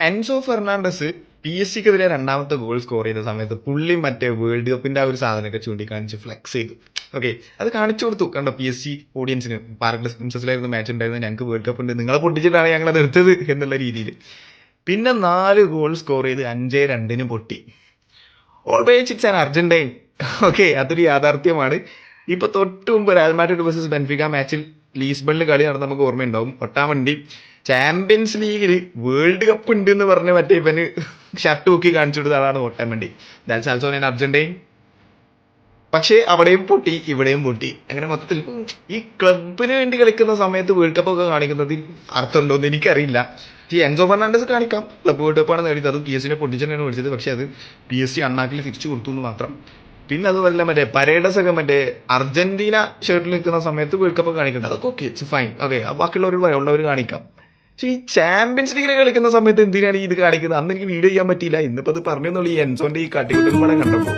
Enzo Fernandez PSG-ക്കെതിരെ രണ്ടാമത്തെ goal score ചെയ്ത സമയത്ത് പുള്ളി മറ്റേ വേൾഡ് കപ്പിന്റെ ആ ഒരു സാധനമൊക്കെ ചൂണ്ടിക്കാണിച്ച് ഫ്ലെക്സ് ചെയ്തു. ഓക്കെ, അത് കാണിച്ചു കൊടുത്തു. കണ്ടോ, PSG ഓഡിയൻസിന് പാർക്ക് പ്രിൻസസിലായിരുന്നു മാച്ച് ഉണ്ടായിരുന്നത്, ഞങ്ങൾക്ക് വേൾഡ് കപ്പ് ഉണ്ട്, നിങ്ങളെ പൊട്ടിച്ചിട്ടാണ് ഞങ്ങൾ അത് എടുത്തത് എന്നുള്ള രീതിയിൽ. പിന്നെ 4 ഗോൾ സ്കോർ ചെയ്ത് 5-2 പൊട്ടി. Always it's an Argentine. Okay, അതൊരു യാഥാർത്ഥ്യമാണ്. ഇപ്പൊ തൊട്ട് മുമ്പ് റയൽ മാഡ്രിഡ് വേഴ്സസ് ബെൻഫിക്ക മാച്ചിൽ ലീസ്ബണിൽ കളി നടന്ന നമുക്ക് ഓർമ്മയുണ്ടാവും. ഒട്ടാമണ്ടി ചാമ്പ്യൻസ് ലീഗിൽ വേൾഡ് കപ്പ് ഉണ്ട് എന്ന് പറഞ്ഞ് മറ്റേ ഇവന് ഷർട്ട് നോക്കി കാണിച്ചു കൊടുത്ത ആളാണ് Otamendi. That's also an Argentine. പക്ഷേ അവിടെയും പൊട്ടി ഇവിടെയും പൊട്ടി. അങ്ങനെ മൊത്തത്തിൽ ഈ ക്ലബിന് വേണ്ടി കളിക്കുന്ന സമയത്ത് വേൾഡ് കപ്പ് ഒക്കെ കാണിക്കുന്നതിൽ അർത്ഥമുണ്ടോ എന്ന് എനിക്കറിയില്ല. ഈ എൻസോ ഫെർണാണ്ടസ് കാണിക്കാം, ക്ലബ് വേൾഡ് കപ്പാണ് നേടിയത്, അത് PSG പൊട്ടിച്ചാണ് മേടിച്ചത്. പക്ഷെ അത് PSG അണ്ണാക്കിൽ തിരിച്ചു കൊടുത്തു എന്ന് മാത്രം. പിന്നെ അതുപോലെ മറ്റേ പരേഡസ് ഒക്കെ മറ്റേ അർജന്റീന ഷർട്ടിൽ നിൽക്കുന്ന സമയത്ത് വേൾഡ് കപ്പ് കാണിക്കുന്നത്, അതൊക്കെ ഓക്കെ, ഇറ്റ്സ് ഫൈൻ. ഓക്കെ, ബാക്കിയുള്ളവർ ഭയമുള്ളവർ കാണിക്കാം. പക്ഷെ ഈ ചാമ്പ്യൻസ് ലീഗിൽ കളിക്കുന്ന സമയത്ത് എന്തിനാണ് ഈ ഇത് കാണിക്കുന്നത്? അന്ന് എനിക്ക് വീഡിയോ ചെയ്യാൻ പറ്റിയില്ല. ഇന്നിപ്പോ അത് പറഞ്ഞെന്നുള്ളൂ ഈ എൻസോന്റെ ഈ കാട്ടിക്കുട്ടൽ പടം കണ്ടപ്പോൾ.